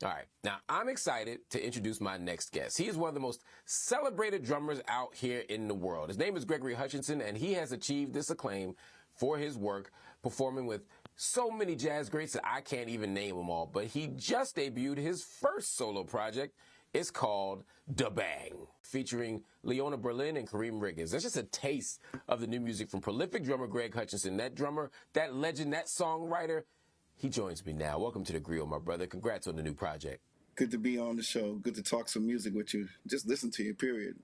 All right, now I'm excited to introduce my next guest. He is one of the most celebrated drummers out here in the world. His name is Gregory Hutchinson, and he has achieved this acclaim for his work, performing with so many jazz greats that I can't even name them all. But he just debuted his first solo project. It's called DaBang, featuring Leona and Kareem Riggins. That's just a taste of the new music from prolific drummer Greg Hutchinson. That drummer, that legend, that songwriter, he joins me now. Welcome to the Grill, my brother. Congrats on the new project. Good to be on the show. Good to talk some music with you. Just listen to you, period.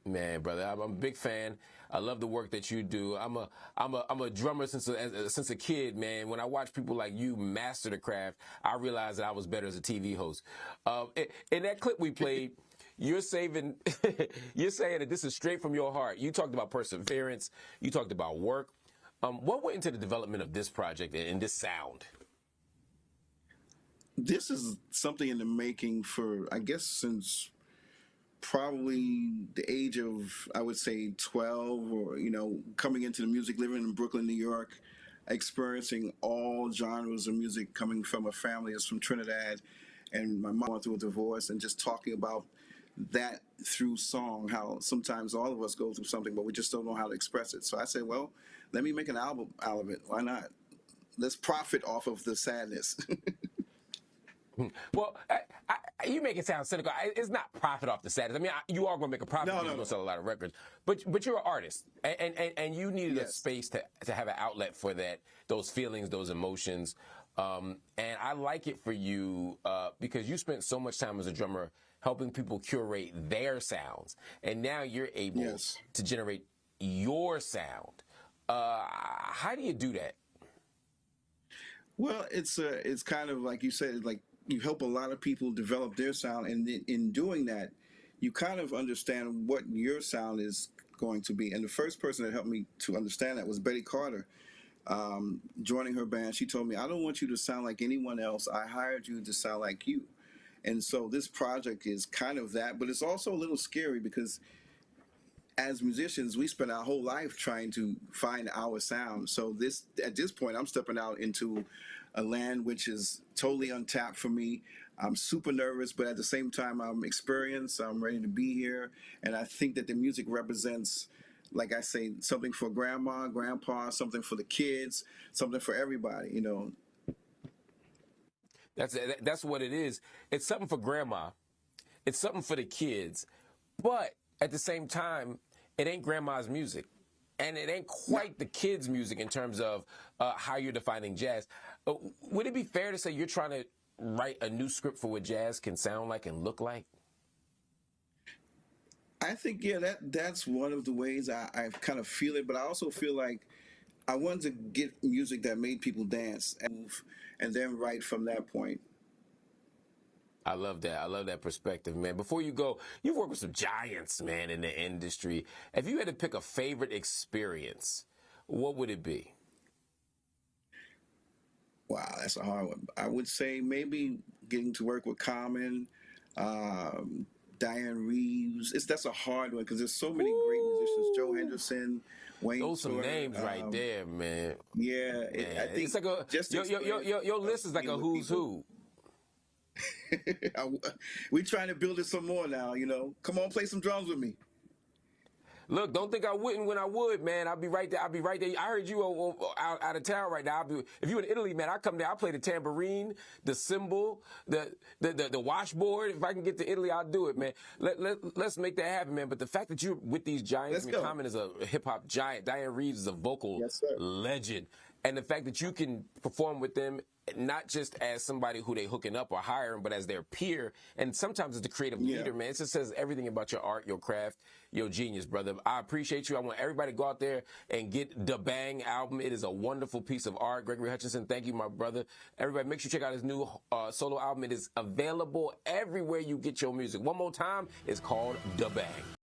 Man, brother, I'm a big fan. I love the work that you do. I'm a drummer since a kid, man. When I watch people like you master the craft, I realized that I was better as a TV host. In that clip we played, you're saying that this is straight from your heart. You talked about perseverance. You talked about work. What went into the development of this project and this sound? This is something in the making for, I guess, since probably the age of, I would say, 12 or, coming into the music, living in Brooklyn, New York, experiencing all genres of music, coming from a family that's from Trinidad, and my mom went through a divorce, and just talking about that through song, how sometimes all of us go through something, but we just don't know how to express it. So I said, well, let me make an album out of it. Why not? Let's profit off of the sadness. Well, you make it sound cynical. It's not profit off the sadness. I mean, you are going to make a profit. You're going to sell a lot of records. But you're an artist, and you needed a space to have an outlet for that, those feelings, those emotions. And I like it for you because you spent so much time as a drummer helping people curate their sounds, and now you're able to generate your sound. How do you do that? Well, it's kind of like you said, like you help a lot of people develop their sound, and in doing that, you kind of understand what your sound is going to be. And the first person that helped me to understand that was Betty Carter. Joining her band, she told me, I don't want you to sound like anyone else. I hired you to sound like you. And so this project is kind of that, but it's also a little scary because as musicians, we spend our whole life trying to find our sound. So at this point, I'm stepping out into a land which is totally untapped for me. I'm super nervous, but at the same time, I'm experienced. I'm ready to be here. And I think that the music represents, like I say, something for grandma, grandpa, something for the kids, something for everybody, That's what it is. It's something for grandma. It's something for the kids. But at the same time, it ain't grandma's music. And it ain't quite the kids' music in terms of how you're defining jazz. Would it be fair to say you're trying to write a new script for what jazz can sound like and look like? I think, that's one of the ways I kind of feel it. But I also feel like I wanted to get music that made people dance and then write from that point. I love that. I love that perspective, man. Before you go, you've worked with some giants, man, in the industry. If you had to pick a favorite experience, what would it be? Wow, that's a hard one. I would say maybe getting to work with Common, Diane Reeves. That's a hard one because there's so many great musicians. Joe Henderson, Wayne. Those some names right there, man. Yeah, man. I think it's like your list is like a who's who. We're trying to build it some more now. Come on, play some drums with me. Look, don't think I wouldn't when I would, man. I'll be right there. I heard you out of town right now. If you in Italy, man, I come there. I play the tambourine, the cymbal, the washboard. If I can get to Italy, I'll do it, man. Let's make that happen, man. But the fact that you're with these giants, Common is a hip hop giant. Diane Reeves is a vocal legend, and the fact that you can perform with them, not just as somebody who they hooking up or hiring, but as their peer, and sometimes as the creative leader, man. It just says everything about your art, your craft, your genius, brother. I appreciate you. I want everybody to go out there and get DaBang album. It is a wonderful piece of art. Gregory Hutchinson, thank you, my brother. Everybody, make sure you check out his new solo album. It is available everywhere you get your music. One more time, it's called DaBang.